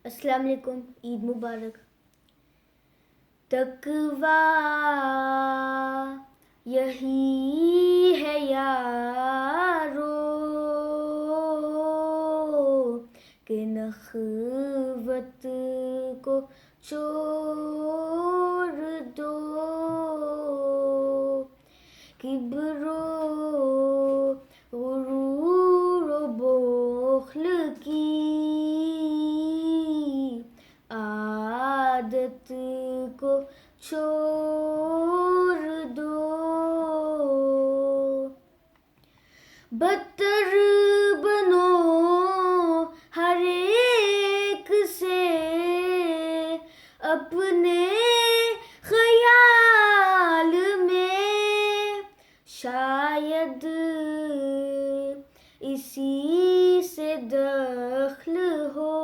السلام علیکم، عید مبارک. تقویٰ یہی ہے یارو کہ نخوت کو چھوڑ دو، کبر و غرور و بخل کی عادت کو چھوڑ دو. بدتر بنو ہر ایک سے اپنے خیال میں، شاید اسی سے دخل ہو